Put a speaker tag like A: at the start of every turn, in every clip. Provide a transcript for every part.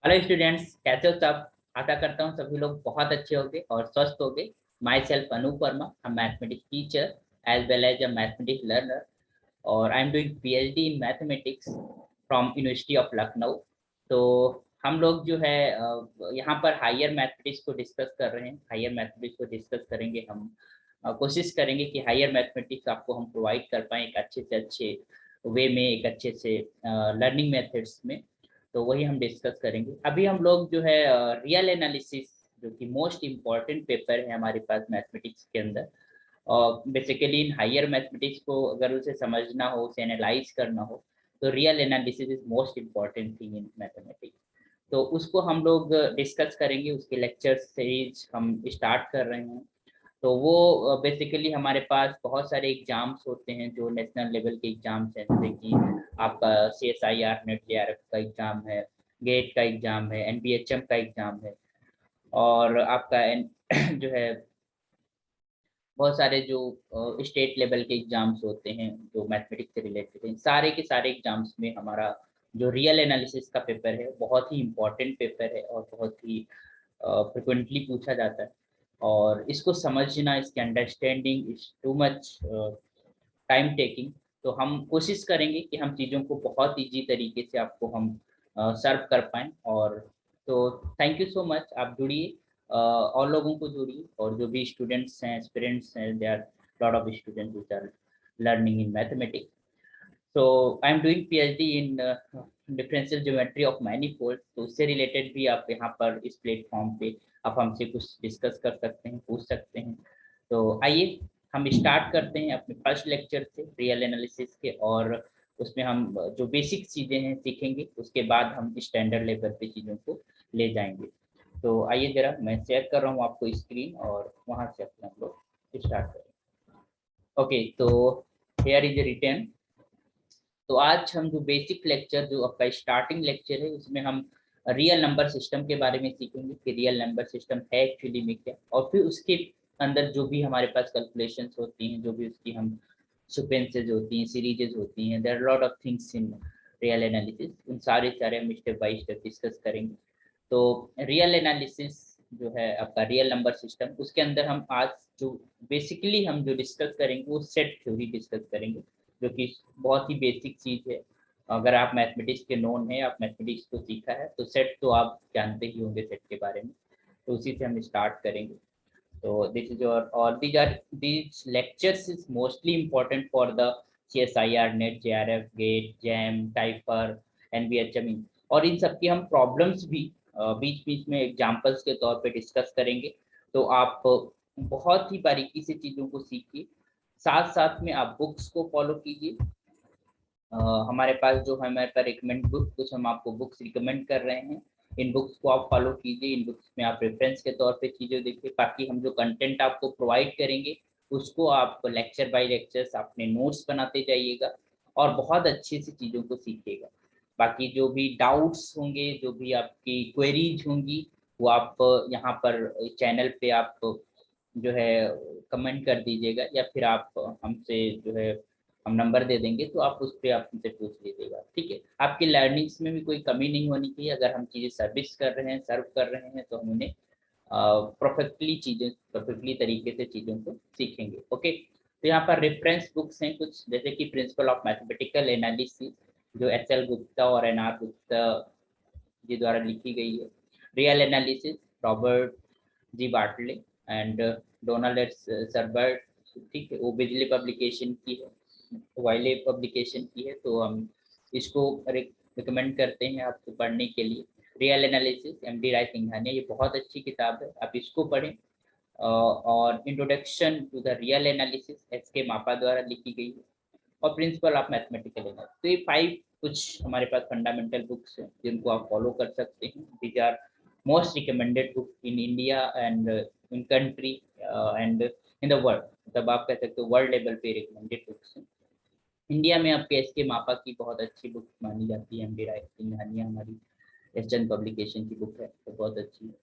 A: Hello students, कैसे हो सब। आशा करता हूँ सभी लोग बहुत अच्छे होंगे और स्वस्थ होंगे। Myself Anoop Verma, a mathematics teacher as well as a mathematics learner, और I am doing PhD in mathematics from university of Lucknow. तो हम लोग जो है यहाँ पर हायर मैथमेटिक्स को डिस्कस कर रहे हैं। हायर मैथमेटिक्स को डिस्कस करेंगे हम। कोशिश करेंगे कि हायर मैथमेटिक्स आपको हम प्रोवाइड कर पाएँ एक अच्छे से अच्छे वे में, एक अच्छे से लर्निंग मेथड्स में। तो वही हम डिस्कस करेंगे। अभी हम लोग जो है रियल एनालिसिस, जो कि मोस्ट इम्पॉर्टेंट पेपर है हमारे पास मैथमेटिक्स के अंदर, और बेसिकली इन हायर मैथमेटिक्स को अगर उसे समझना हो, उसे एनालाइज करना हो, तो real analysis is most important thing in mathematics. तो उसको हम लोग डिस्कस करेंगे। उसके लेक्चर सीरीज हम स्टार्ट कर रहे हैं। तो वो बेसिकली हमारे पास बहुत सारे एग्जाम्स होते हैं जो नेशनल लेवल के एग्जाम्स हैं, जैसे कि आपका CSIR नेट JRF का एग्जाम है, गेट का एग्जाम है, NBHM का एग्जाम है, और आपका जो है बहुत सारे जो स्टेट लेवल के एग्जाम्स होते हैं जो मैथमेटिक्स से रिलेटेड हैं। सारे के सारे एग्जाम्स में हमारा जो रियल एनालिसिस का पेपर है बहुत ही इम्पोर्टेंट पेपर है और बहुत ही फ्रिक्वेंटली पूछा जाता है। और इसको समझना, इसकी understanding is too much time taking. तो हम कोशिश करेंगे कि हम चीज़ों को बहुत इजी तरीके से आपको हम सर्व कर पाएँ। और तो थैंक यू सो मच, आप जुड़िए, और लोगों को जोड़िए, और जो भी स्टूडेंट्स हैं, एस्पिरेंट्स हैं, they are lot of students which are learning in mathematics. So I am doing PhD इन डिफरेंशियल ज्योमेट्री ऑफ मैनीफोल्ड। तो उससे रिलेटेड भी आप यहाँ पर इस प्लेटफॉर्म पे आप हमसे कुछ डिस्कस कर सकते हैं, पूछ सकते हैं। तो आइए हम स्टार्ट करते हैं अपने फर्स्ट लेक्चर से रियल एनालिसिस के। और उसमें हम जो बेसिक चीज़ें हैं सीखेंगे, उसके बाद हम स्टैंडर्ड लेवल पे चीज़ों को ले जाएंगे। तो आइए जरा मैं शेयर कर रहा हूँ आपको स्क्रीन, और वहाँ से अपना हम लोग स्टार्ट करें। ओके, तो हेयर इज रिटर्न। तो आज हम जो बेसिक लेक्चर, जो आपका स्टार्टिंग लेक्चर है, उसमें हम रियल नंबर सिस्टम के बारे में सीखेंगे कि रियल नंबर सिस्टम है एक्चुअली में क्या, और फिर उसके अंदर जो भी हमारे पास कैलकुलेशंस होती हैं, जो भी उसकी हम सीक्वेंसेज होती हैं, सीरीजेज होती हैं, there are lot of things in real analysis. उन सारे हम स्टेप बाय स्टेप डिस्कस करेंगे। तो रियल एनालिसिस जो है आपका रियल नंबर सिस्टम, उसके अंदर हम आज जो बेसिकली हम जो डिस्कस करेंगे वो सेट थ्योरी डिस्कस करेंगे, जो कि बहुत ही बेसिक चीज़ है। अगर आप मैथमेटिक्स के नोन है, आप मैथमेटिक्स को सीखा है, तो सेट तो आप जानते ही होंगे सेट के बारे में। तो उसी से हम स्टार्ट करेंगे। So this is your, or these lectures is mostly important for the CSIR NET JRF GATE JAM टाइपर NBHM, और इन सब की हम प्रॉब्लम्स भी बीच बीच में एग्जांपल्स के तौर पे डिस्कस करेंगे। तो आप बहुत ही बारीकी से चीज़ों को सीखिए, साथ साथ में आप बुक्स को फॉलो कीजिए। हमारे पास जो हमारे पास रिकमेंड बुक, कुछ हम आपको बुक्स रिकमेंड कर रहे हैं। इन बुक्स को आप फॉलो कीजिए, इन बुक्स में आप रेफरेंस के तौर पे चीज़ें देखिए। बाकी हम जो कंटेंट आपको प्रोवाइड करेंगे, उसको आप लेक्चर बाय लेक्चर्स अपने नोट्स बनाते जाइएगा, और बहुत अच्छे से चीज़ों को सीखिएगा। बाकी जो भी डाउट्स होंगे, जो भी आपकी क्वेरीज होंगी, वो आप यहाँ पर चैनल पे आप जो है कमेंट कर दीजिएगा, या फिर आप हमसे जो है हम नंबर दे देंगे, तो आप उस पर आप हमसे पूछ लीजिएगा। ठीक है, आपकी लर्निंग्स में भी कोई कमी नहीं होनी चाहिए। अगर हम चीज़ें सर्विस कर रहे हैं, सर्व कर रहे हैं, तो हम उन्हें परफेक्टली तरीके से चीज़ों को सीखेंगे। ओके, तो यहाँ पर रेफरेंस बुक्स हैं कुछ, जैसे कि प्रिंसिपल ऑफ मैथमेटिकल एनालिसिस, जो SL गुप्ता और NR गुप्ता जी द्वारा लिखी गई है। Real analysis, Robert G Bartle and Donald Sherbert. ठीक है, वो बिजली पब्लिकेशन की है, वाइले पब्लिकेशन की है। तो हम इसको रिकमेंड करते हैं आपको पढ़ने के लिए। Real analysis, MD Rai Singhania, ये बहुत अच्छी किताब है, आप इसको पढ़ें। और introduction to the real analysis, SK Mapa द्वारा लिखी गई है। और प्रिंसिपल ऑफ मैथमेटिकल एनालिसिस। तो ये 5 कुछ हमारे पास फंडामेंटल बुक्स हैं जिनको आप फॉलो कर सकते हैं। These are most recommended book in India and in country and in the world. मतलब आप कह सकते हो वर्ल्ड लेवल पे रिकमेंडेड बुक्स हैं। इंडिया में आपके SK मापा की बहुत अच्छी बुक मानी जाती है। MD राय सिंघानिया हमारी एस्टर्न पब्लिकेशन की बुक है, तो बहुत अच्छी है।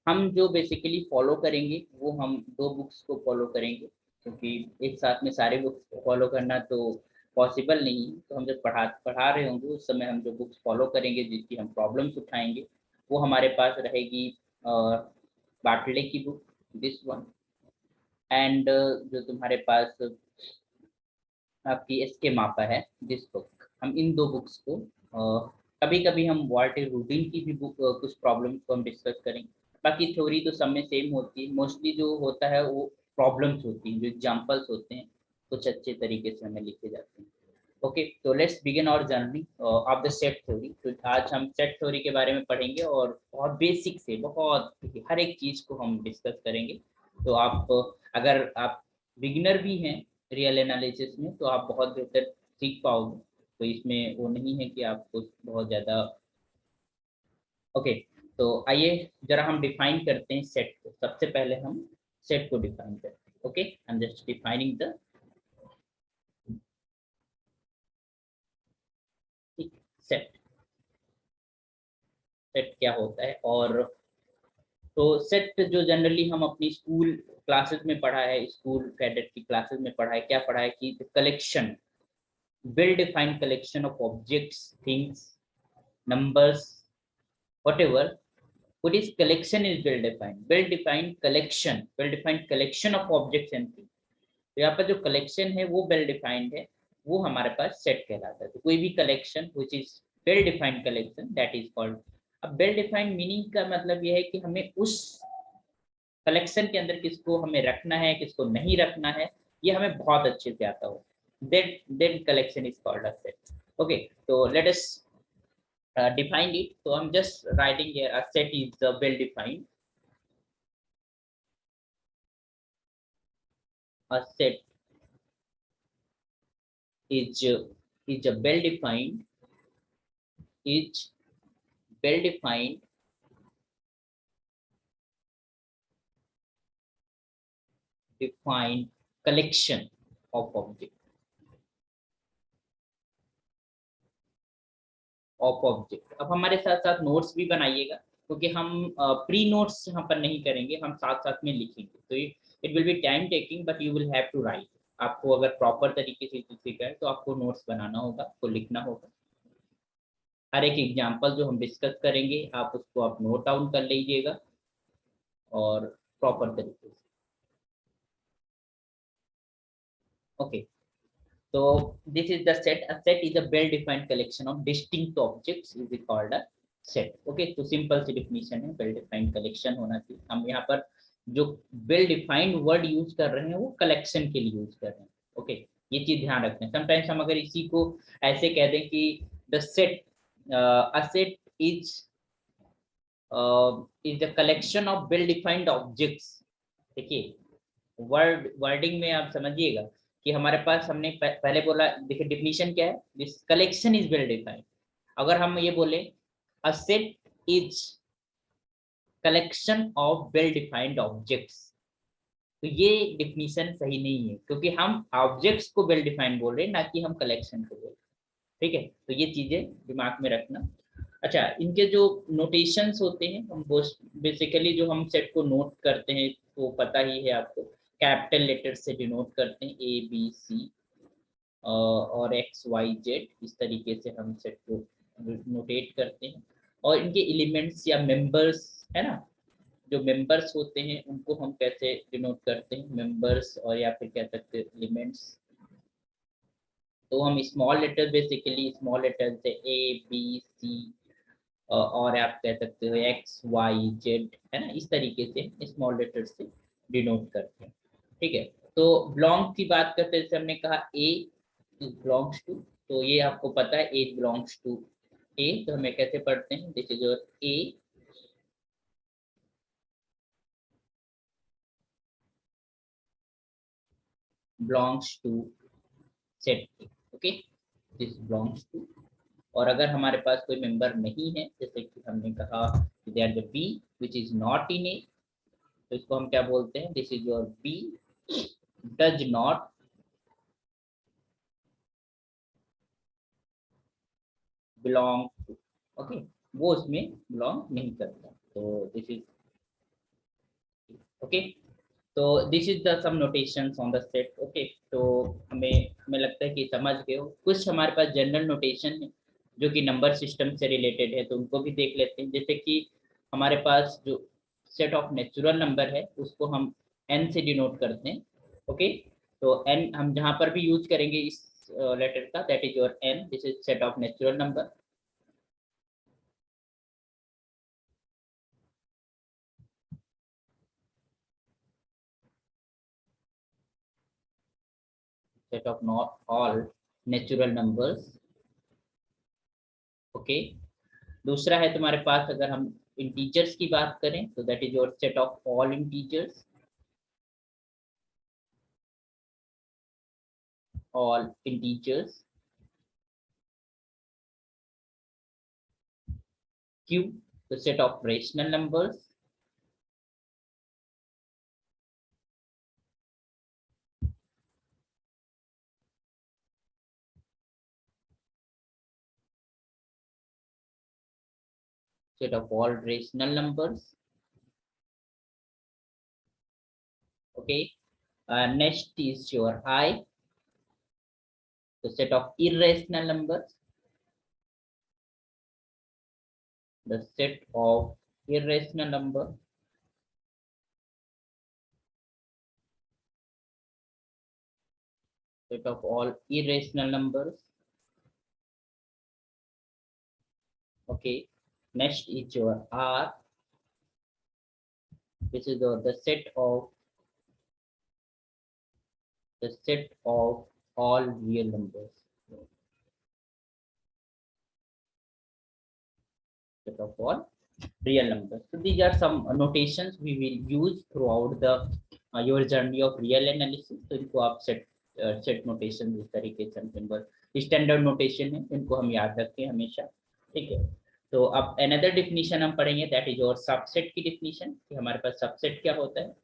A: हम जो बेसिकली फॉलो करेंगे, वो हम 2 बुक्स को फॉलो करेंगे, क्योंकि एक साथ में सारे बुक्स को फॉलो करना तो पॉसिबल नहीं है। तो हम जब पढ़ा पढ़ा रहे होंगे, उस समय हम जो बुक्स फॉलो करेंगे, जिसकी हम प्रॉब्लम्स उठाएंगे, वो हमारे पास रहेगी बाटले की बुक, दिस वन, एंड जो तुम्हारे पास आपकी एसके मापा है, दिस बुक। हम इन दो बुक्स को कभी कभी हम वाटर रूटीन की भी बुक कुछ प्रॉब्लम्स को हम डिस्कस करेंगे। बाकी थ्योरी तो सब में सेम होती है, मोस्टली जो होता है वो प्रॉब्लम्स होती हैं, जो एग्जांपल्स होते हैं कुछ अच्छे तरीके से हमें लिखे जाते हैं। ओके, तो let's begin our journey of the set theory. तो आज हम सेट थ्योरी के बारे में पढ़ेंगे और बहुत बेसिक से बहुत हर एक चीज को हम डिस्कस करेंगे। तो आप अगर आप बिगिनर भी हैं रियल एनालिसिस में तो आप बहुत बेहतर सीख पाओगे। तो इसमें वो नहीं है कि आपको बहुत ज्यादा। ओके, तो आइए जरा हम डिफाइन करते हैं सेट को। सबसे पहले हम सेट को डिफाइन करते हैं। Okay, I am just defining the set. Set क्या होता है, और तो सेट जो जनरली हम अपनी स्कूल क्लासेस में पढ़ा है, स्कूल कैडेट की क्लासेस में पढ़ा है, क्या पढ़ा है कि collection, well defined collection of objects, things, numbers, whatever, what is collection is well defined, well defined collection, well defined collection of objects and things। तो यहाँ पर जो कलेक्शन है वो वेल डिफाइंड है, वो हमारे पास सेट कहलाता है। तो कोई भी collection which is well defined collection that is called. अब वेल डिफाइंड मीनिंग का मतलब ये है कि हमें उस कलेक्शन के अंदर किसको हमें रखना है, किसको नहीं रखना है, ये हमें बहुत अच्छे से आता हो। then collection is called a set। okay, so let us define it। so I'm just writing here a set is well defined, a set is is a well defined, is well defined defined collection of object, of object. अब हमारे साथ साथ notes भी बनाइएगा, क्योंकि हम pre notes यहाँ पर नहीं करेंगे, हम साथ साथ में लिखेंगे। तो it will be time taking but you will have to write. आपको अगर प्रॉपर तरीके से सीखा है तो आपको नोट्स बनाना होगा, आपको लिखना होगा। हर एक एग्जाम्पल जो हम डिस्कस करेंगे आप उसको आप नोट डाउन कर लीजिएगा और प्रॉपर तरीके से। Okay, so this is the set। A set is a well-defined collection of distinct objects is called a set। okay, तो सिंपल सी डिफिनीशन है, well-defined collection होना चाहिए। हम यहाँ पर जो well-defined वर्ड यूज कर रहे हैं वो कलेक्शन के लिए यूज कर रहे हैं। ओके, ये चीज ध्यान रखते हैं। समटाइम्स हम अगर इसी को ऐसे कह दें कि the set, a set is the collection of well-defined objects। देखिए वर्डिंग में आप समझिएगा कि हमारे पास हमने पहले बोला, देखिए डिफिनीशन क्या है, this collection is well defined. अगर हम ये बोले a set is collection of well defined objects, तो ये डिफिनीशन सही नहीं है, क्योंकि हम ऑब्जेक्ट्स को वेल डिफाइंड बोल रहे हैं, ना कि हम कलेक्शन को बोल रहे हैं। ठीक है, तो ये चीजें दिमाग में रखना। अच्छा, इनके जो नोटेशंस होते हैं, हम बेसिकली जो हम सेट को नोट करते हैं वो पता ही है आपको, कैपिटल लेटर से डिनोट करते हैं, ए बी सी और एक्स वाई जेड, इस तरीके से हम सेट को नोटेट करते हैं। और इनके एलिमेंट्स या मेंबर्स है ना, जो मेंबर्स होते हैं उनको हम कैसे डिनोट करते हैं, मेंबर्स, और या फिर कह सकते हैं एलिमेंट्स। तो हम small letter, basically small letter से ए बी सी और आप कह सकते हो एक्स वाई जेड, है ना, इस तरीके से स्मॉल लेटर से डिनोट करते हैं। ठीक है, तो बिलोंग की बात करते हैं, जैसे हमने कहा ए बिलोंग्स टू, तो ये आपको पता है ए बिलोंग्स टू ए, तो हमें कैसे पढ़ते हैं, this is your a belongs to set. Okay, this belongs to. और अगर हमारे पास कोई मेंबर नहीं है, जैसे कि हमने कहा they are the B which is not in A, तो इसको हम क्या बोलते हैं, this is your B does not belong to. Okay, वो उसमें बिलोंग नहीं करता, तो दिस इज ओके। तो this is the some notations on the set. Okay, तो हमें लगता है कि समझ गए हो। कुछ हमारे पास जनरल नोटेशन है जो कि नंबर सिस्टम से रिलेटेड है, तो उनको भी देख लेते हैं। जैसे कि हमारे पास जो सेट ऑफ नेचुरल नंबर है उसको हम n से डिनोट करते हैं। ओके, तो n हम जहां पर भी यूज करेंगे इस लेटर का, that is your n, this is set of natural number. Set of not all natural numbers. Okay, दूसरा है तुम्हारे पास, अगर हम इंटीजर्स की बात करें तो that is your set of all integers, all integers। Q, the set of rational numbers। Set of all rational numbers। Okay, next is your I, the set of irrational numbers, the set of irrational number। Set of all irrational numbers। Okay, next is your R, this is the set of all real numbers। Set of all real numbers। So these are some notations we will use throughout the your journey of real analysis। तो इनको आप set notation इस तरीके से symbol standard notation है, इनको हम याद रखें हमेशा। ठीक है, तो अब अनदर डेफिनेशन हम पढ़ेंगे, दैट इज और सबसेट की डेफिनेशन, कि हमारे पास सबसेट क्या होता है।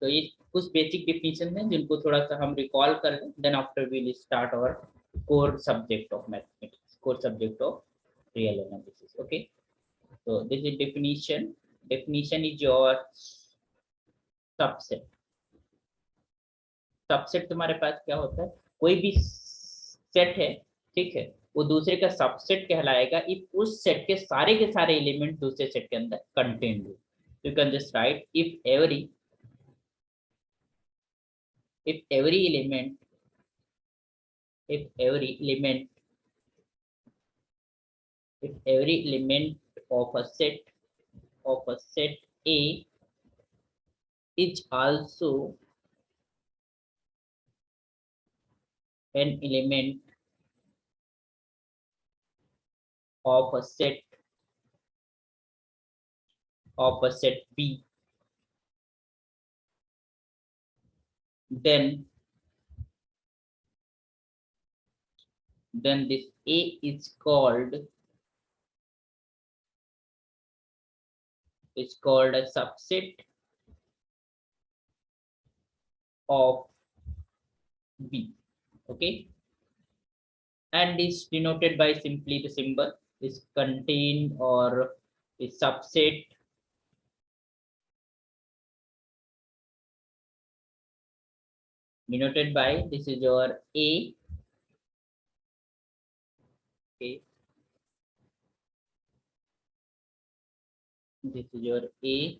A: तो ये कुछ बेसिक डेफिनेशन है जिनको थोड़ा सा हम रिकॉल कर लें, then after we will start our core subject of mathematics, core subject of real analysis. Okay, so this is definition is your subset. Subset तुम्हारे पास क्या होता है, कोई भी सेट है, ठीक है, वो दूसरे का सबसेट कहलाएगा इफ उस सेट के सारे एलिमेंट दूसरे सेट के अंदर कंटेन्ड हो। You can just right if every element if every element if every element of a set A is also an element of a set B, then this A is called a subset of B. Okay, and is denoted by simply the symbol is contained or is subset denoted by, this is your A. Okay, this is your A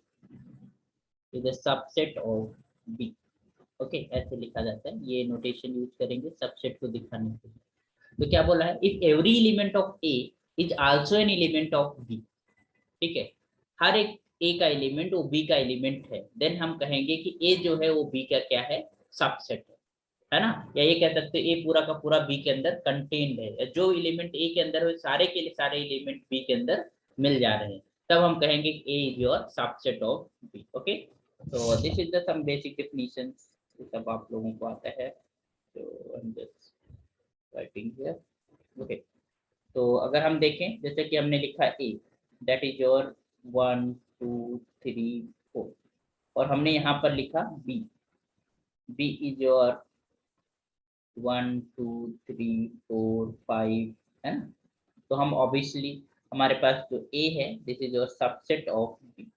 A: is a subset of B। Okay, ऐसे लिखा जाता है, ये notation use करेंगे subset को दिखाने के लिए। तो क्या बोला है, if every element of a is also an element of b. ठीक है, हर एक ए का एलिमेंट वो बी का एलिमेंट है, देन हम कहेंगे कि ए जो है वो बी का क्या है, सबसेट है ना। या ये कह सकते हैं ए पूरा का पूरा बी के अंदर कंटेन्ड है, जो एलिमेंट ए के अंदर हो सारे के सारे एलिमेंट बी के अंदर मिल जा रहे हैं, तब हम कहेंगे A is your subset of B. Okay, तो this is the some basic definitions, सब आप लोगों को आता है, तो I am just writing here. Okay, तो अगर हम देखें, जैसे कि हमने लिखा ए, दैट इज योर 1 2 3 4, और हमने यहाँ पर लिखा बी इज योर 1 2 3 4 5, है ना। तो हम ऑब्वियसली हमारे पास जो ए है, this is your subset of b,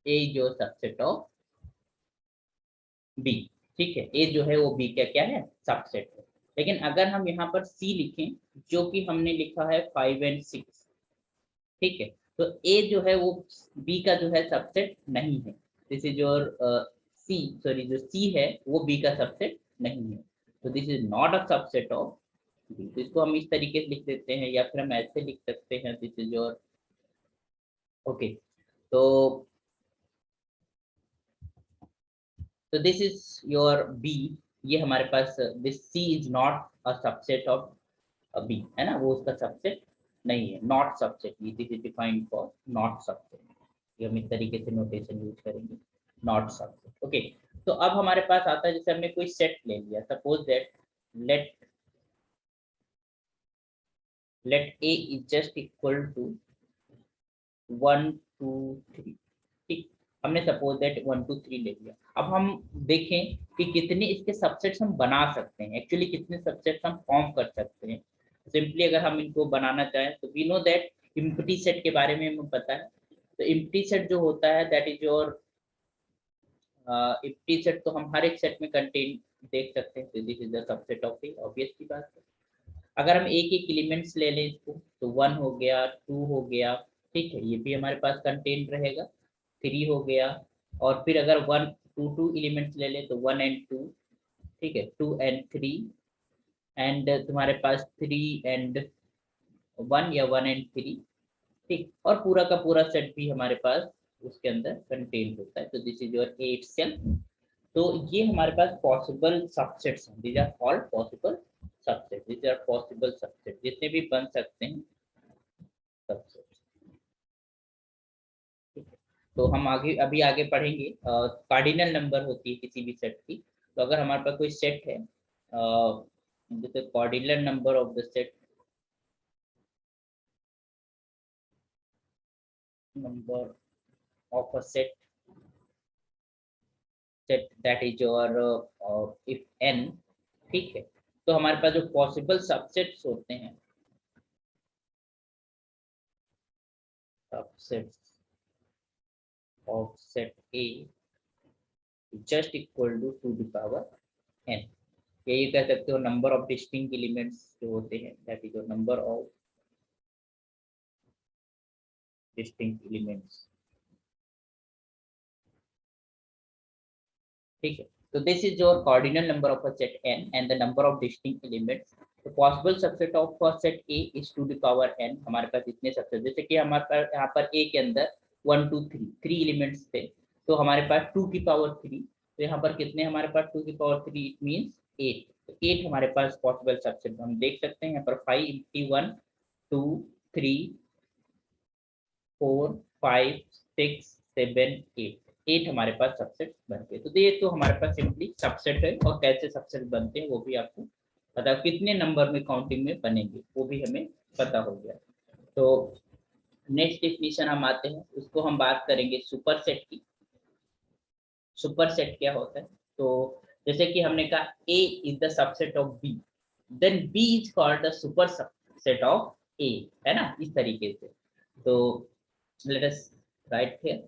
A: a is your subset of b. ठीक है, ए जो है वो बी का क्या है, सबसेट है। लेकिन अगर हम यहाँ पर सी लिखें, जो कि हमने लिखा है 5 और 6, ठीक है। तो ए जो है वो बी का जो है सबसेट नहीं है। This is your c, sorry जो सी है वो बी का सबसेट नहीं है, तो this is not a subset of b. तो इसको हम इस तरीके से लिख देते हैं, या फिर हम ऐसे लिख सकते हैं, दिस इज योर ओके। तो दिस इज योर बी, ये हमारे पास this C is not a subset of B, है ना, वो उसका सबसेट नहीं है, not subset, this is defined for not subset. ये हम इस तरीके से नोटेशन यूज करेंगे, नॉट सबसेट। ओके, तो अब हमारे पास आता है, जैसे हमने कोई सेट ले लिया, suppose that let let a is just equal to 1 2 3, ठीक। हमने सपोज दैट 1 2 3 ले लिया। अब हम देखें कि कितने इसके सबसेट्स हम बना सकते हैं, एक्चुअली कितने सबसेट्स हम फॉर्म कर सकते हैं। सिंपली अगर हम इनको बनाना चाहें तो we know that empty set के बारे में हमें पता है। तो एम्प्टी सेट जो होता है that is your empty set, तो हम हर एक सेट में कंटेन देख सकते हैं, this is the subset of A, obvious की बात है। अगर हम एक एक एलिमेंट्स ले लें इसको, तो 1 हो गया, 2 हो गया, ठीक है, ये भी हमारे पास कंटेन रहेगा, 3 हो गया, और फिर अगर 1 2 एलिमेंट्स ले लें तो 1 and 2, ठीक है, 2 and 3, एंड तुम्हारे पास 3 and 1 या 1 and 3, ठीक, और पूरा का पूरा सेट भी हमारे पास उसके अंदर कंटेन होता है, तो this is your a itself. तो ये हमारे पास पॉसिबल सबसेट्स हैं, these are called possible subset, these are possible subset, जितने भी बन सकते हैं सबसेट। तो हम आगे अभी आगे पढ़ेंगे, कार्डिनल नंबर होती है किसी भी सेट की। तो अगर हमारे पास कोई सेट है, जैसे cardinal number of the set, number of a set, set that is your if n, ठीक है, तो हमारे पास जो पॉसिबल सबसेट्स होते हैं, subsets of set A just equal to 2 the power n, ये कह सकते हो नंबर ऑफ डिस्टिंक्ट एलिमेंट्स जो होते हैं, that is your number of distinct elements, ठीक है। तो this is your cardinal number of a set n and the number of distinct elements. तो possible subset of a set A is 2 the power n। हमारे पास इतने subset, जैसे कि हमारे पास यहाँ पर A के अंदर 1 2 3 एलिमेंट्स थे, तो हमारे पास 2 की पावर 3, तो यहाँ पर कितने हमारे पास 2 की पावर 3, इट मीन्स 8, तो 8 हमारे पास पॉसिबल सबसेट हम देख सकते हैं। यहाँ पर 5 × 1 2 3 4 5 6 7 8, 8 हमारे पास सबसेट बनते हैं। तो ये तो हमारे पास सिंपली सबसेट है, और कैसे सबसेट बनते हैं वो भी आपको पता, कितने नंबर में काउंटिंग में बनेंगे वो भी हमें पता हो गया। तो नेक्स्ट डिफिनीशन हम आते हैं, उसको हम बात करेंगे सुपर सेट की। सुपर सेट क्या होता है? तो जैसे कि हमने कहा A is the subset of B, then B is called the superset of A, है ना, इस तरीके से। तो let us write here,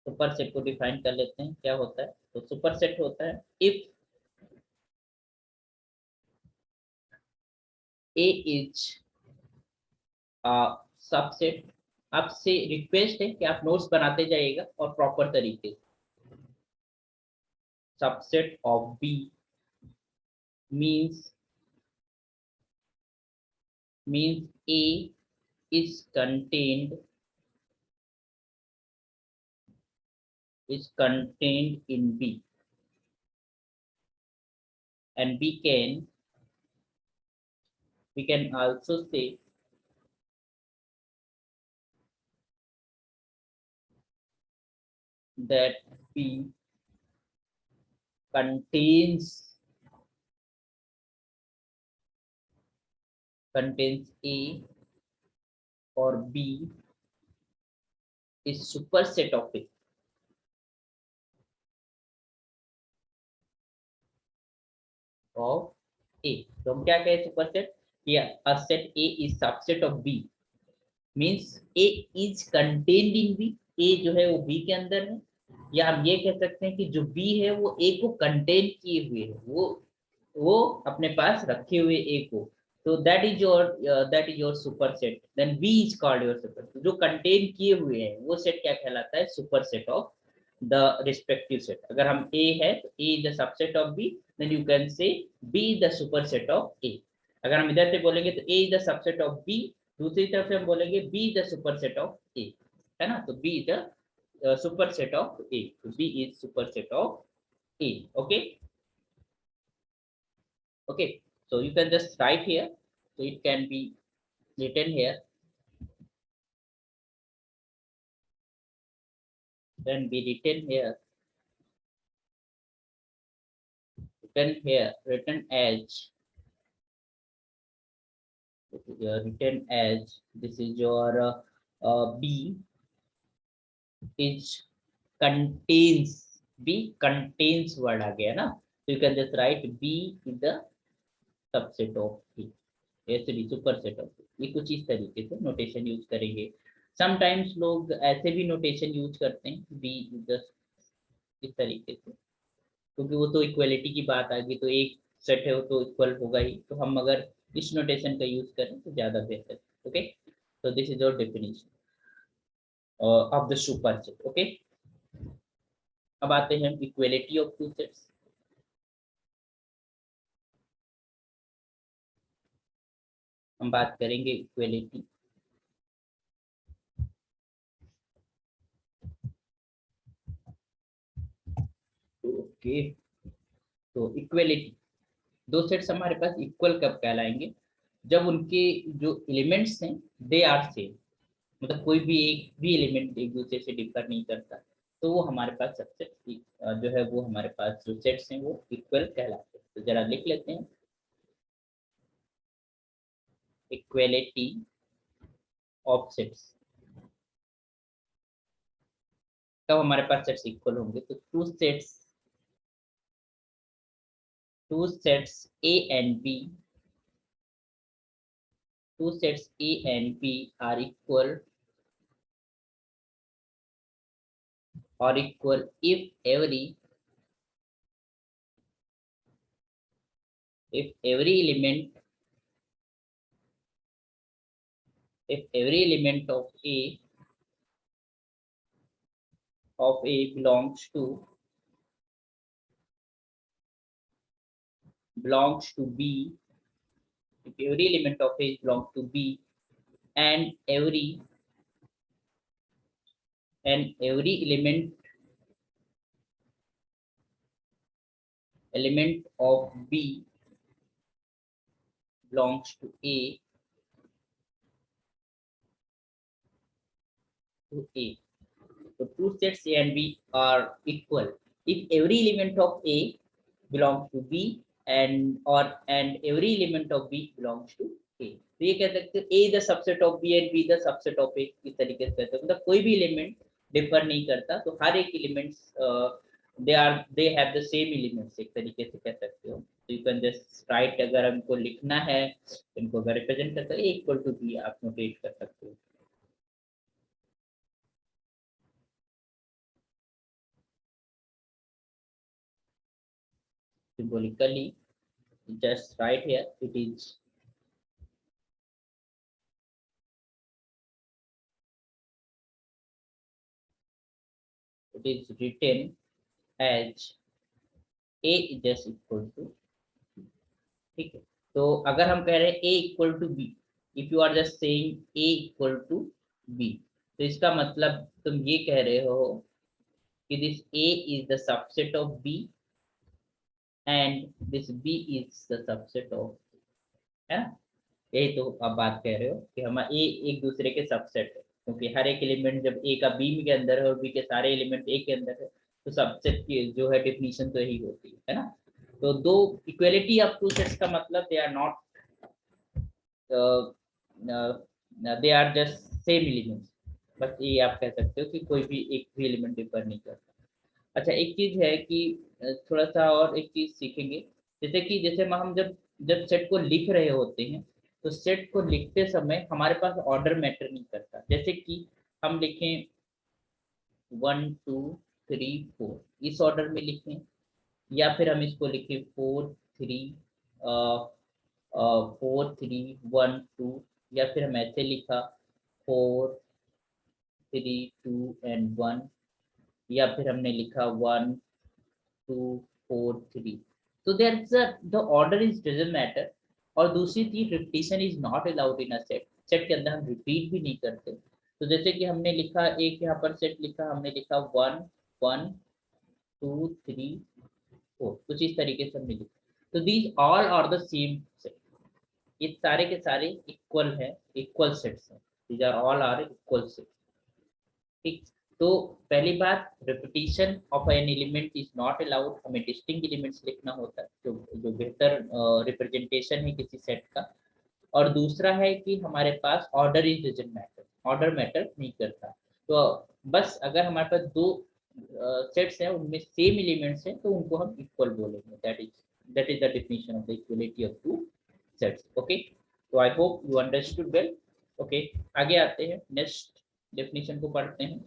A: superset को डिफाइन कर लेते हैं क्या होता है। तो सुपर सेट होता है इफ A इज सबसेट, आपसे रिक्वेस्ट है कि आप नोट्स बनाते जाइएगा और प्रॉपर तरीके से। Subset of B means A is contained in B, and we can also say that B contains A or B is superset of A। Of A, तो हम क्या कहें सुपरसेट, या a set A is subset of B, means A is contained in B, A जो है वो B के अंदर है, या हम ये कह सकते हैं कि जो बी है वो ए को कंटेन किए हुए है, वो अपने पास रखे हुए ए को, तो that is your superset. Then B is called your superset. जो contain किए हुए हैं वो set क्या कहलाता है? Superset of the respective set. अगर हम A है तो A is the subset of B, then you can say B is the superset of A. अगर हम इधर से बोलेंगे तो A is the subset of B, दूसरी तरफ से हम बोलेंगे B is the superset of A, है ना? तो B is the superset of A. तो B is superset of A. Okay. Okay. So you can just write here. So it can be written here. Then be written here. Written as. Written as this is your B is contains. B contains word आ गया ना? So you can just write B is the subset of A, ऐसे भी super set of ये कुछ इस तरीके से notation use करेंगे. समटाइम्स लोग ऐसे भी नोटेशन यूज करते हैं बी इस तरीके से, क्योंकि वो तो इक्वलिटी की बात आ गई, तो एक सेट है वो तो इक्वल होगा ही, तो हम अगर इस नोटेशन का यूज करें तो ज्यादा बेहतर. ओके, तो this is your definition of the super set. Okay, अब आते हैं इक्वलिटी ऑफ टू सेट्स. हम बात करेंगे इक्वलिटी. ओके, तो इक्वलिटी, दो सेट्स हमारे पास इक्वल कब कहलाएंगे? जब उनके जो एलिमेंट्स हैं दे आर सेम, मतलब कोई भी एक भी एलिमेंट एक दूसरे से डिफर नहीं करता, तो वो हमारे पास सबसे जो है वो हमारे पास जो सेट्स हैं वो इक्वल कहलाते हैं. तो जरा लिख लेते हैं इक्वलिटी ऑफ सेट्स. तब हमारे पास सेट्स इक्वल होंगे. तो two sets A and B, two sets A and B are equal if every element of A belongs to B, if every element of A belongs to B, and every element of B belongs to A, So two sets A and B are equal if every element of A belongs to B and every element of B belongs to A. तो ये कह सकते हैं A is the subset of B and B is the subset of A, इस तरीके से कहते हैं. मतलब कोई भी एलिमेंट डिफर नहीं करता, तो हर एक elements they have the same elements, एक तरीके से कह सकते हो. तो यू कैन जस्ट राइट, अगर हमको लिखना है इनको अगर रिप्रेजेंट करता है A इक्वल टू B आप नोटेट कर सकते हो. Symbolically just write here it is written as A is just equal to, ठीक है. तो अगर हम कह रहे हैं A equal to b, if you are just saying A equal to b, तो इसका मतलब तुम ये कह रहे हो कि this A is the subset of B and this B is the subset of, है ना? यही तो आप बात कह रहे हो कि हम A एक दूसरे के सबसेट है, क्योंकि हर एक एलिमेंट जब A का B के अंदर है और B के सारे एलिमेंट A के अंदर है, तो सबसेट की जो है डेफिनेशन तो यही होती है ना? तो दो इक्वलिटी ऑफ टू सेट्स का मतलब they are not they are just same elements, बस ये आप कह सकते हो कि कोई भी एक भी एलिमेंट डिफर नहीं करता. अच्छा, एक चीज है कि थोड़ा सा और एक चीज सीखेंगे, जैसे हम जब सेट को लिख रहे होते हैं, तो सेट को लिखते समय हमारे पास ऑर्डर मैटर नहीं करता. जैसे कि हम लिखें 1 2 3 4 इस ऑर्डर में लिखें, या फिर हम इसको लिखें 4 3 4 3 1 2, या फिर हम ऐसे लिखा 4 3 2 एंड 1, या फिर हमने लिखा 1 2 4 3। तो there is the order is doesn't matter. और दूसरी चीज, repetition is not allowed in a set. Set के अंदर हम रिपीट भी नहीं करते। तो जैसे कि हमने लिखा एक यहाँ पर सेट लिखा, हमने लिखा 1 1 2 3 4, कुछ इस तरीके से हमने लिखा। तो these all are the same set, ये सारे के सारे इक्वल है, इक्वल सेट्स हैं। These are all are equal set. ठीक। तो पहली बात, repetition of an element is not allowed. हमें डिस्टिंक्ट एलिमेंट्स लिखना होता है, जो जो बेहतर रिप्रेजेंटेशन है किसी सेट का। और दूसरा है कि हमारे पास order is doesn't matter, order matter नहीं करता। तो बस अगर हमारे पास दो सेट्स हैं, उनमें सेम एलिमेंट्स हैं, तो उनको हम इक्वल बोलेंगे। That is the definition of the equality of two sets. Okay, तो I hope you understood well. Okay, आगे आते हैं, नेक्स्ट डेफिनेशन को पढ़ते हैं।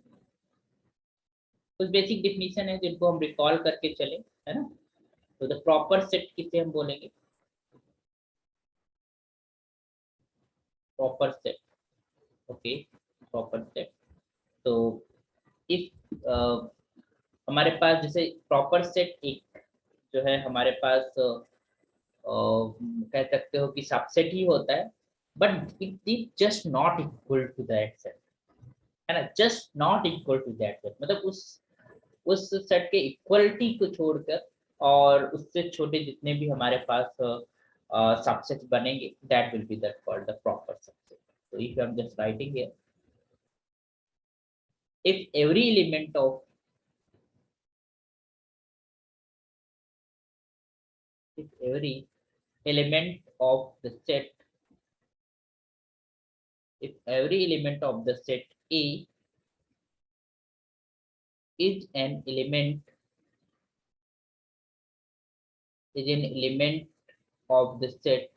A: कुछ बेसिक डेफिनेशन है जिनको हम रिकॉल करके चले, है ना। तो द प्रॉपर सेट किसे हम बोलेंगे? Proper set. Okay, proper set. तो इफ हमारे पास जैसे प्रॉपर सेट एक जो है हमारे पास कह सकते हो कि सबसेट ही होता है, but it is just not equal to that set, है ना। Just not equal to that set मतलब उस सेट के इक्वलिटी को छोड़कर और उससे छोटे जितने भी हमारे पास सबसेट बनेंगे, that will be that called the proper subset. तो if I am just writing here, if every element of if every element of the set if every element of the set A is an element of the set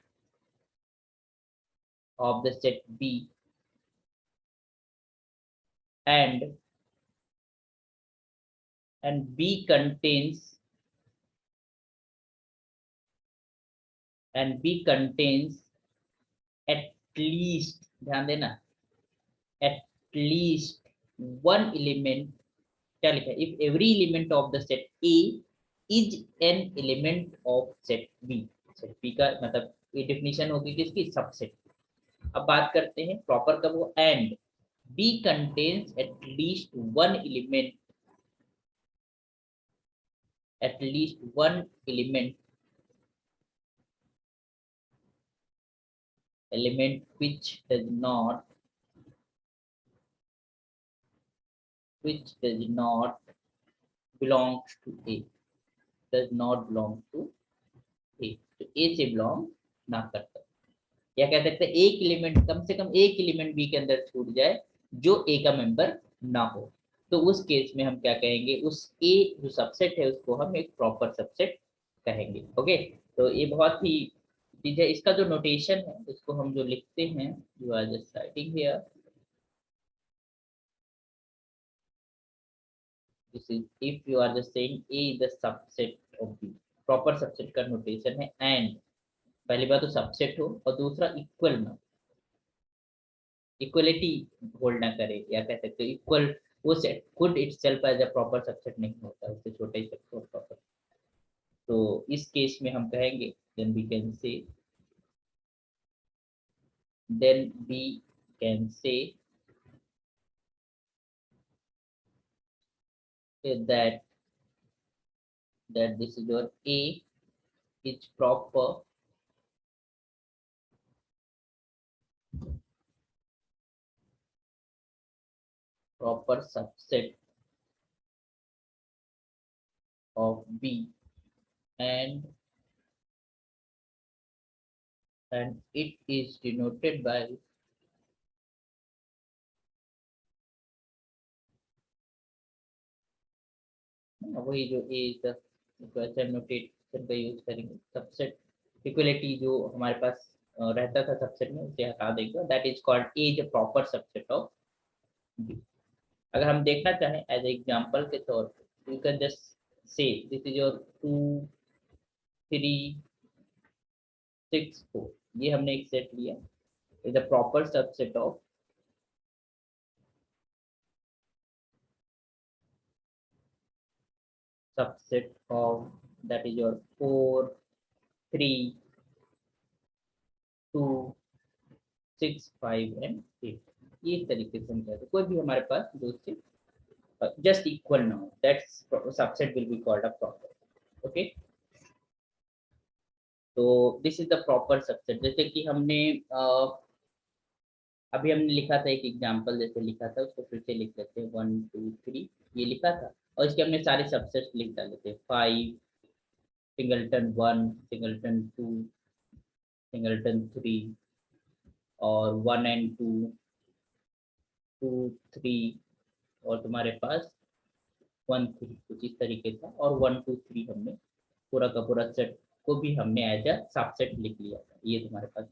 A: B, and B contains at least, ध्यान देना, at least one element, क्या लिखा है? If every element of the set A is an element of set B। set B का मतलब ये definition होगी किसकी? सबसेट। अब बात करते हैं प्रॉपर का, वो and B contains at least one element which does not belongs to A, does not belong to A, तो A से बिलोंग ना करता, या कह सकते हैं एक एलिमेंट, कम से कम एक एलिमेंट बी के अंदर छूट जाए जो ए का मेंबर ना हो, तो उस केस में हम क्या कहेंगे? उस ए जो सबसेट है उसको हम एक प्रॉपर सबसेट कहेंगे। ओके, तो ये बहुत ही चीज है। इसका जो नोटेशन है उसको हम जो लिखते हैं, you are just writing here, this is if you are just saying A is the subset of B। Proper subset का नोटेशन है एंड, पहली बात तो सबसेट हो और दूसरा इक्वल ना, इक्वलिटी होल्ड ना करे, या कह सकते हो इक्वल, वो सेट खुद itself as a proper subset नहीं होता, उससे छोटा ही सेट को प्रॉपर। तो इस केस में हम कहेंगे then we can say that this is your A is proper subset of B, and it is denoted by वही जो A ऐसे नोटेशन का यूज करेंगे। सबसेट इक्वलिटी जो हमारे पास रहता था सबसेट में, उसे हटा देंगे, that is called A is a proper subset of B। अगर हम देखना चाहें एज एग्जांपल के तौर पे, you can just say this is your 2 3 6 4, ये हमने एक सेट लिया, is a proper subset of that is your 4, 3, 2, 6, 5 and 8। ये इस तरीके से हम कहते हैं कोई भी हमारे पास दो से just equal now, that's subset will be called a proper। okay, तो this is the proper subset. जैसे कि हमने अभी हमने लिखा था एक एग्जांपल जैसे लिखा था, उसको फिर से लिख लेते हैं 1 2 3 ये लिखा था, और इसके हमने सारे सबसेट्स लिख डाले थे 5 सिंगलटन 1 सिंगलटन 2 सिंगलटन 3 और 1 एंड 2 2 3 और तुम्हारे पास 1 3 कुछ इस तरीके था, और 1 2 3 हमने पूरा का पूरा सेट को भी हमने एज अ सबसेट लिख लिया था, ये तुम्हारे पास।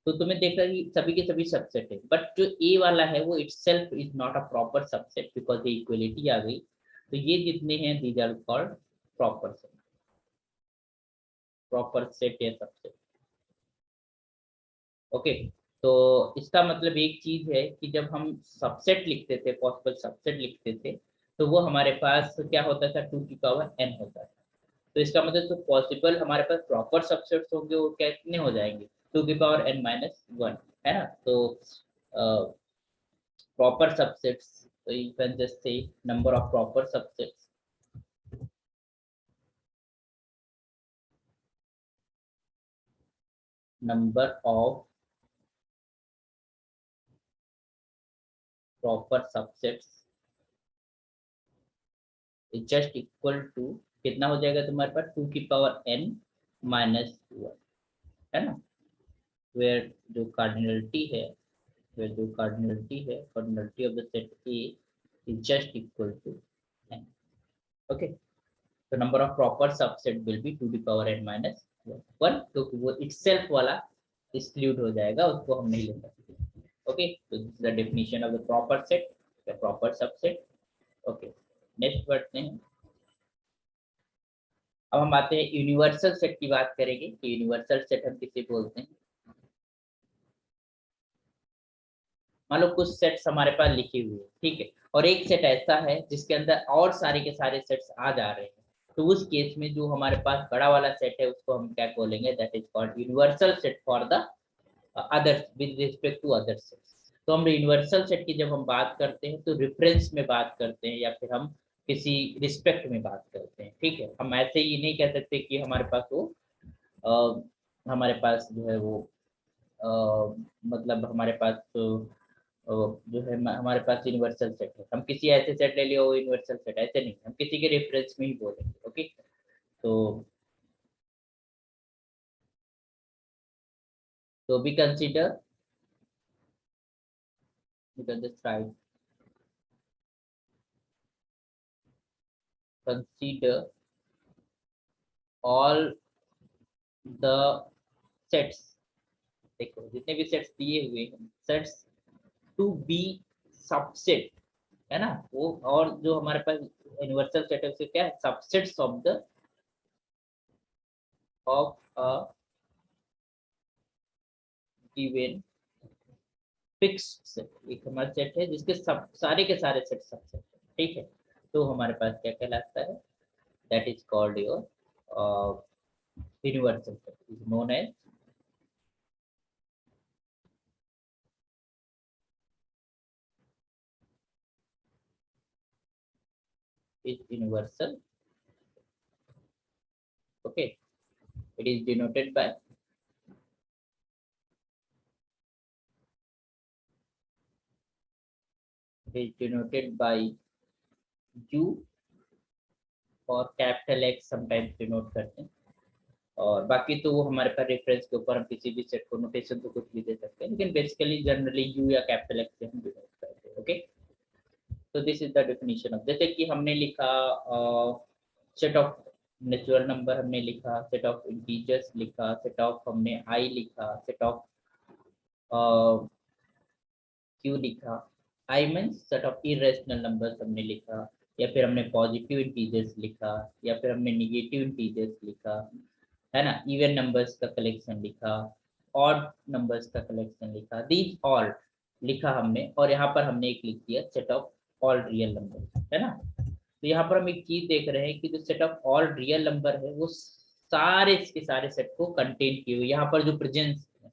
A: तो तुम्हें देखा कि सभी के सभी सबसेट है, बट जो ए वाला है वो itself is not a proper subset because ये इक्वलिटी आ गई। तो ये जितने हैं these are called proper set, proper set या सबसेट। ओके, तो इसका मतलब एक चीज है कि जब हम सबसेट लिखते थे, पॉसिबल सबसेट लिखते थे, तो वो हमारे पास क्या होता था 2 की पावर n होता था। तो इसका मतलब जो पॉसिबल हमारे पास प्रॉपर सबसेट्स होंगे वो कितने हो जाएंगे 2 की पावर n माइनस 1, है ना। तो proper subsets, so you can just say number of proper subsets, number of proper subsets is just equal to कितना हो जाएगा तुम्हारे पास 2 की पावर n माइनस 1, है ना। where जो कार्डिनलिटी है, where जो कार्डिनलिटी है, cardinality of the set A is just equal to n। okay, तो number of proper subset will be 2 की पावर n माइनस 1, तो वो इटसेल्फ वाला एक्सक्लूड हो जाएगा, उसको हम नहीं ले सकते। okay, so this is the definition of the proper set, the proper subset। okay, next बढ़ते हैं। अब हम आते हैं यूनिवर्सल सेट की बात करेंगे कि यूनिवर्सल सेट हम किसे बोलते हैं। मान लो कुछ सेट्स हमारे पास लिखे हुए हैं, ठीक है, और एक सेट ऐसा है जिसके अंदर और सारे के सारे सेट्स आ जा रहे हैं, तो उस केस में जो हमारे पास बड़ा वाला सेट है उसको हम क्या बोलेंगे, that is called universal set for the other with respect to other sets. तो हम यूनिवर्सल सेट की जब हम बात करते हैं तो रेफरेंस में बात करते हैं या फिर हम किसी रिस्पेक्ट में बात करते हैं, ठीक है। हम ऐसे ही नहीं कह सकते कि हमारे पास वो हमारे पास जो है वो मतलब हमारे पास तो जो है हमारे पास यूनिवर्सल सेट है, हम किसी ऐसे सेट ले लियो यूनिवर्सल सेट, ऐसे नहीं, हम किसी के रेफरेंस में ही बोलेंगे। ओके, तो we consider, you can just write, consider all the sets, देखो जितने भी सेट्स दिए हुए हैं सेट्स टू बी सबसेट, है ना वो, और जो हमारे पास यूनिवर्सल सेट है उसके क्या है, subsets of the of a given fixed set. एक हमारा सेट है जिसके सब सारे के सारे सेट सबसेट है, ठीक है, तो हमारे पास क्या कहलाता है, that is called your universal set, is known as is universal। okay, it is denoted by u और कैपिटल एक्स समटाइम्स डिनोट करते हैं, और बाकी तो वो हमारे पास रेफरेंस के ऊपर हम किसी भी सेट को नोटेशन तो कुछ भी दे सकते हैं, लेकिन बेसिकली जनरली यू या कैपिटल एक्स से हम डिनोट करते हैं। ओके, तो this is the definition of, जैसे कि हमने लिखा सेट ऑफ नेचुरल नंबर, हमने लिखा सेट ऑफ इंटीजर्स, लिखा सेट ऑफ हमने आई लिखा, सेट ऑफ क्यू लिखा, I means set of irrational numbers हमने लिखा, या फिर हमने पॉजिटिव इंटीजर्स लिखा, या फिर हमने निगेटिव इंटीजर्स लिखा, है ना, इवन नंबर्स का कलेक्शन लिखा, ऑड नंबर्स का कलेक्शन लिखा, दीज ऑल लिखा हमने, और यहाँ पर हमने एक लिख दिया set of all real number, है ना। तो यहाँ पर हम एक चीज देख रहे हैं कि जो set of all real number है वो सारे के सारे सेट को कंटेन किए हुए, यहाँ पर जो प्रेजेंस है,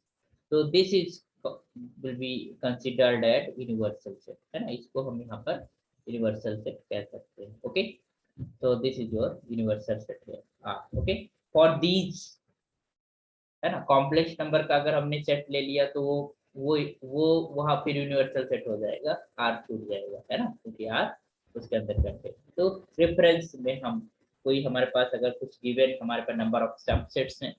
A: तो this is will be considered at universal set, है ना, इसको हम यहाँ पर यूनिवर्सल सेट कह सकते हैं। Okay, so this is your universal set here, okay, for these, है ना, कॉम्प्लेक्स नंबर का अगर हमने सेट ले लिया तो वो वहां फिर यूनिवर्सल सेट हो जाएगा, आर छूट जाएगा, है ना, क्योंकि आर उसके अंदर करते। तो रेफरेंस में हम कोई हमारे पास अगर कुछ गिवन हमारे पास नंबर ऑफ सबसेट्स हैं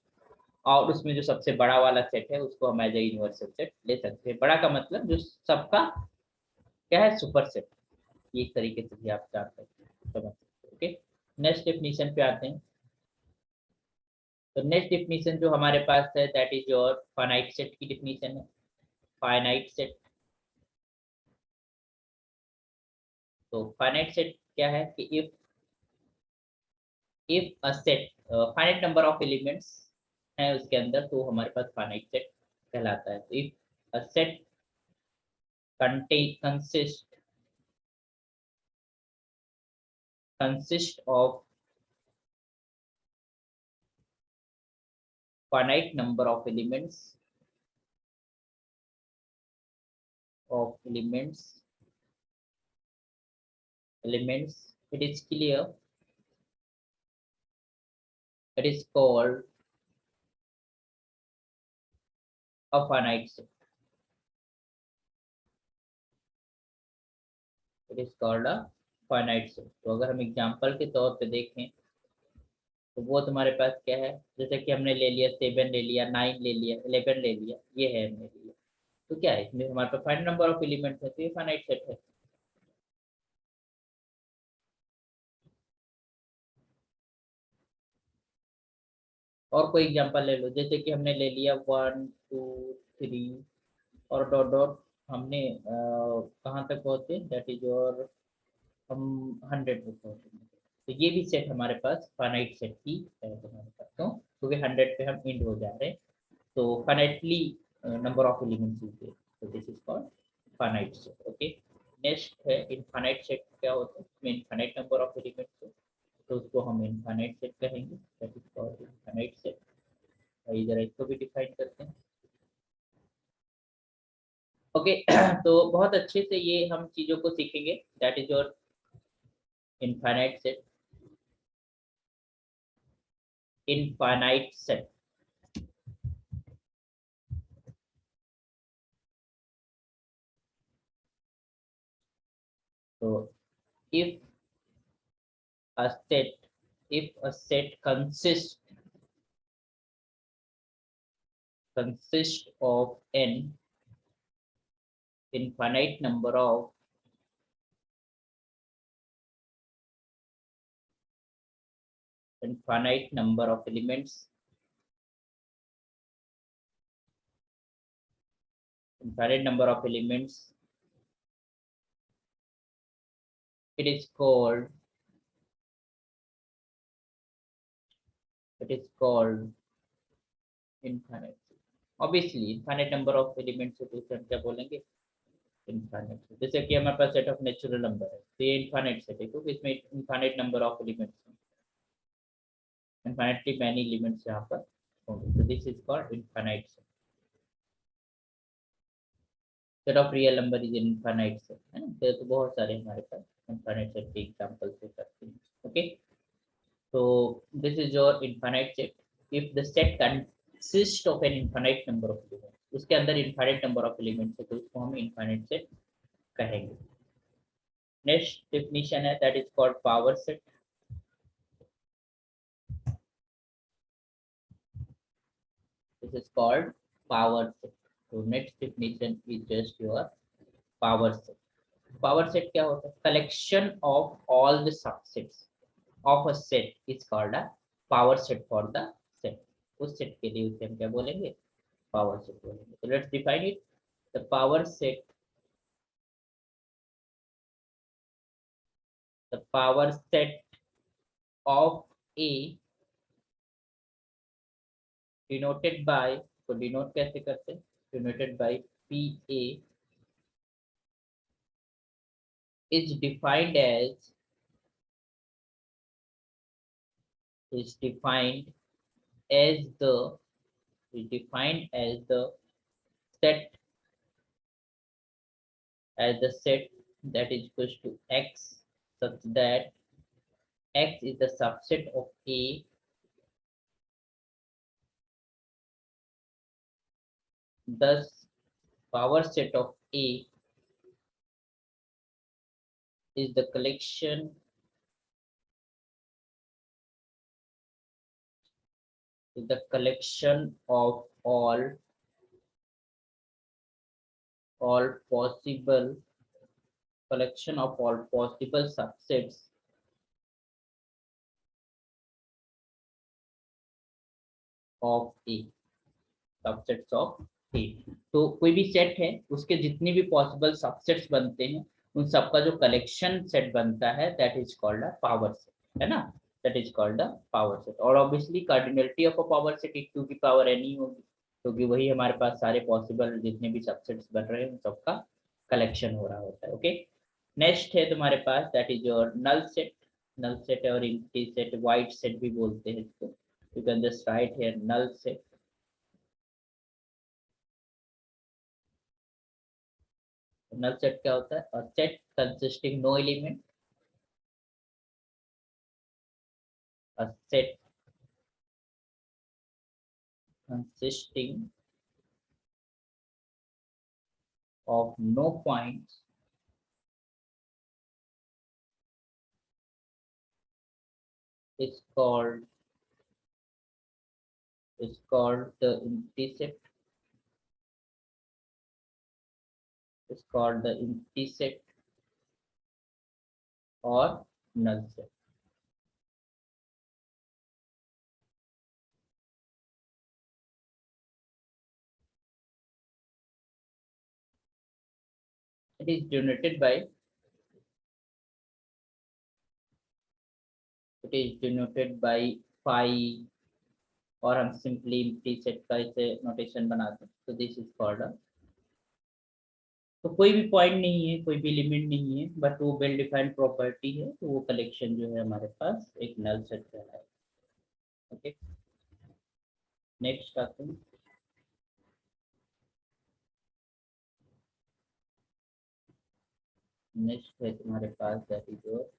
A: और उसमें जो सबसे बड़ा वाला सेट है उसको हम एज ए यूनिवर्सल सेट ले सकते हैं। बड़ा का मतलब जो सबका क्या है, सुपर सेट, ये एक तरीके से भी आप जान सकते हैं, समझ सकते हैं। ओके, नेक्स्ट डेफिनेशन पे आते हैं। तो नेक्स्ट डेफिनेशन जो हमारे पास है that is your finite set की डेफिनेशन है। फाइनाइट सेट, तो फाइनाइट सेट क्या है कि if a set finite number of elements है उसके अंदर, तो हमारे पास फाइनाइट सेट कहलाता है। तो if a set consist of finite number of elements, it is clear, it is called a finite set, it is called a finite set। तो अगर हम एग्जांपल के तौर पे देखें तो वो तुम्हारे पास क्या है, जैसे कि हमने ले लिया 7 ले लिया, 9 ले लिया, 11 ले लिया, ये है हमने लिया, तो क्या है इसमें हमारे पास फाइनाइट नंबर ऑफ एलिमेंट्स है, तो ये फाइनाइट सेट है। और कोई एग्जांपल ले लो, जैसे कि हमने ले लिया 1 2 3 और डॉट डॉट, हमने कहाँ तक पहुंचे, दैट इज और हम 100 पे पहुंचे, तो ये भी सेट हमारे पास फाइनाइट सेट ही है हमारे पास, तो क्योंकि 100 पे हम इंड हो जा रहे हैं, तो finitely number of elements is there, so this is called finite set। Okay, next है इनफाइनाइट सेट। क्या होता है इसमें, इनफाइनाइट नंबर ऑफ एलिमेंट्स है, तो उसको हम इनफाइनाइट सेट कहेंगे, that is called infinite set. इधर इसको भी डिफाइन करते हैं। ओके तो बहुत अच्छे से ये हम चीजों को सीखेंगे, that is your infinite set. Infinite set, तो if a set if a set consists of n infinite number of elements, infinite number of elements, it is called infinite। Obviously infinite number of elements है तो उसे हम क्या बोलेंगे, infinite. जैसे कि हमारे पास सेट ऑफ नेचुरल नंबर है, तो ये इनफाइनाइट सेट है क्योंकि इसमें इनफाइनाइट नंबर ऑफ एलिमेंट्स हैं, इनफाइनाइटली मैनी एलिमेंट्स यहाँ पर होंगे, तो this is called infinite set. Set of real number is infinite set, है ना, तो बहुत सारे हमारे पास इनफाइनाइट सेट के एग्जांपल से करते हैं। Okay, so this is your infinite set if the set consists of an infinite number of elements, उसके अंदर infinite number of elements है तो उसको हम infinite set कहेंगे। नेक्स्ट डेफिनेशन है that is called power set. This is called power set. तो next definition is just your power set. Power set क्या होता है, collection of all the subsets of a set is called a power set for the set। उस set के लिए उसे हम क्या बोलेंगे, पावर सेट बोलेंगे। तो let's define it. The power set, the power set of A denoted by इसको डिनोट कैसे करते हैं? Denoted by PA is defined as is defined as the is defined set as the set that is equals to X such that X is the subset of A. Thus power set of A is the collection of all possible subsets of A. Subsets of A. तो कोई भी set है उसके जितने भी possible subsets बनते हैं उन सबका जो कलेक्शन सेट बनता है that is called a power set, है ना? That is called a power set. और obviously cardinality of a power set is 2 की पावर एन ही होगी, क्योंकि वही हमारे पास सारे पॉसिबल जितने भी सबसेट्स बन रहे हैं उन सबका कलेक्शन हो रहा होता है। ओके, नेक्स्ट है तुम्हारे पास that is your null set. Null set और एम्प्टी सेट, वाइट सेट भी बोलते हैं इसको। You can just write here null set. Null set क्या होता है? A set consisting no element, a set consisting of no points is called the empty set, is called the empty set or null set। It is denoted by phi, और हम simply empty set का इसे notation बनाते हैं। तो this is called अ, तो कोई भी पॉइंट नहीं है, कोई भी लिमिट नहीं है, बट वो वेल डिफाइंड प्रॉपर्टी है, तो वो कलेक्शन जो है हमारे पास एक नल सेट कहलाएगा। ओके, नेक्स्ट आते हैं। नेक्स्ट है तुम्हारे पास that is your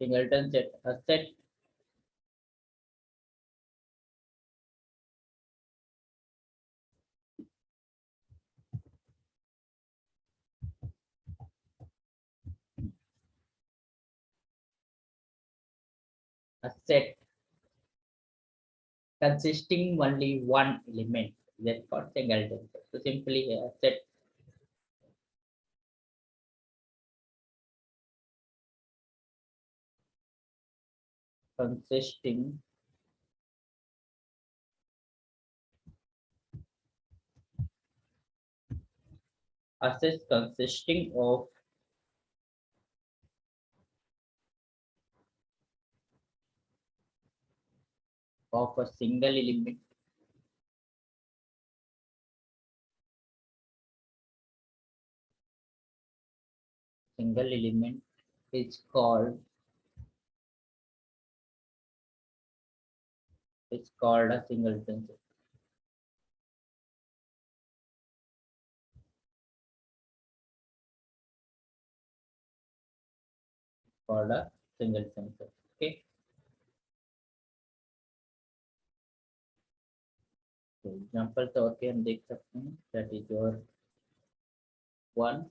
A: singleton set. A set a set consisting only one element, that's called singleton set। So simply a set consisting consisting of a single element is called a singleton set। Called a singleton set। Okay, तो example तौर पे हम देख सकते हैं that is your 1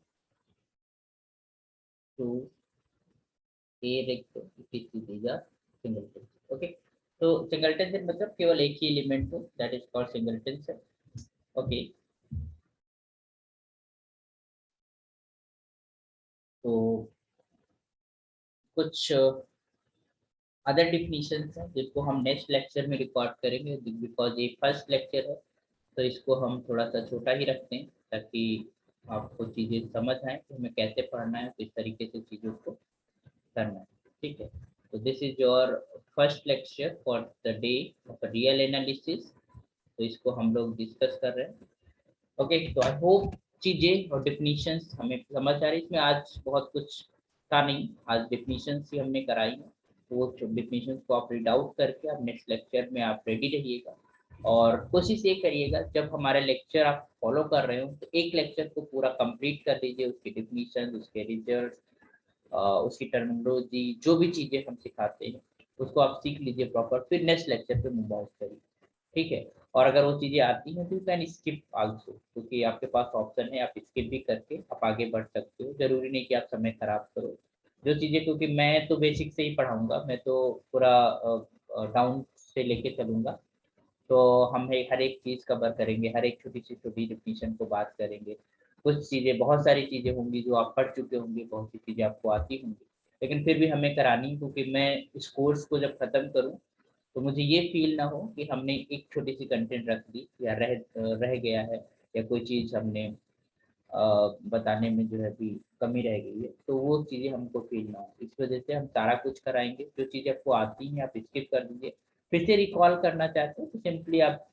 A: 2 a recto these are singleton set। Okay, तो singleton set मतलब केवल एक ही एलिमेंट हो, that is called singleton set. Okay, तो कुछ अदर डिफिनीशंस हैं जिसको हम नेक्स्ट लेक्चर में रिकॉर्ड करेंगे, बिकॉज ये फर्स्ट लेक्चर है तो इसको हम थोड़ा सा छोटा ही रखते हैं ताकि आपको चीज़ें समझ आए कि हमें कैसे पढ़ना है, किस तरीके से चीज़ों को करना है। ठीक है, तो this is your first lecture for the day of real analysis. तो इसको हम लोग डिस्कस कर रहे हैं। ओके, तो आई होप चीज़ें और डिफिनीशंस हमें समझ आ रही। इसमें आज बहुत कुछ था नहीं, आज डिफिनीशंस ही हमने कराई है, तो वो डिफिनीशंस को आप रीड आउट करके आप नेक्स्ट लेक्चर में आप रेडी रहिएगा। और कोशिश ये करिएगा जब हमारे लेक्चर आप फॉलो कर रहे हो तो एक लेक्चर को पूरा कंप्लीट कर दीजिए, उसके डिफिनीशन, उसके रिजल्ट, उसकी टर्मिनोलॉजी, जो भी चीज़ें हम सिखाते हैं उसको आप सीख लीजिए प्रॉपर, फिर नेक्स्ट लेक्चर पे मूव आउट करिए। ठीक है, और अगर वो चीज़ें आती हैं तो यू कैन स्किप आल्सो, क्योंकि आपके पास ऑप्शन है, आप स्किप भी करके आप आगे बढ़ सकते हो। जरूरी नहीं कि आप समय खराब करो जो चीज़ें, क्योंकि मैं तो बेसिक से ही पढ़ाऊंगा, मैं तो पूरा डाउन से लेके चलूंगा। तो हम हर एक चीज़ कवर करेंगे, हर एक छोटी सी छोटी डिफिनीशन को बात करेंगे। कुछ चीज़ें, बहुत सारी चीज़ें होंगी जो आप पढ़ चुके होंगे, बहुत सी चीज़ें आपको आती होंगी, लेकिन फिर भी हमें करानी, क्योंकि मैं इस कोर्स को जब ख़त्म करूँ तो मुझे ये फील ना हो कि हमने एक छोटी सी कंटेंट रख दी या रह गया है, या कोई चीज़ हमने बताने में जो है भी कमी रह गई है, तो वो चीज़ें हमको फील ना हो। इस वजह से हम सारा कुछ कराएंगे, जो चीज़ें आपको आती हैं आप स्किप कर दीजिए। फिर से रिकॉल करना चाहते हो तो सिंपली आप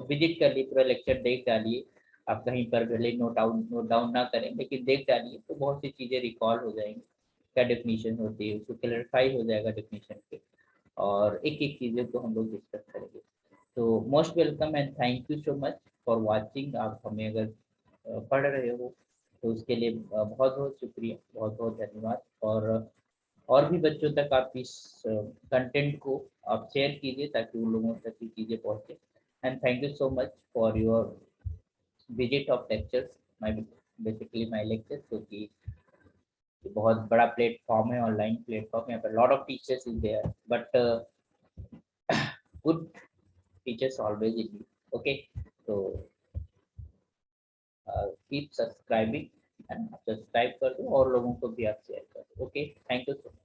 A: विजिट कर लिए, पूरा लेक्चर देख डालिए। आप कहीं पर भले नोट डाउन ना करें, लेकिन देख डालिए तो बहुत सी चीज़ें रिकॉल हो जाएंगी। क्या डेफिनेशन होती है उसको क्लैरिफाई हो जाएगा डेफिनेशन पे, और एक एक चीज़ों को हम लोग डिस्कस करेंगे। तो most welcome and thank you so much for watching. आप हमें अगर पढ़ रहे हो तो उसके लिए बहुत बहुत शुक्रिया, बहुत बहुत धन्यवाद। और भी बच्चों तक आप इस कंटेंट को आप शेयर कीजिए ताकि उन लोगों तक ये चीज़ें पहुँचे। And thank you so much for your visit of lectures, my basically my lectures, क्योंकि बहुत बड़ा प्लेटफॉर्म है, ऑनलाइन प्लेटफॉर्म, यहाँ पर lot of teachers is there, but good teachers always in you. Okay, तो कीप सब्सक्राइबिंग एंड सब्सक्राइब कर दो और लोगों को भी आप शेयर कर दो। Okay, thank you so much.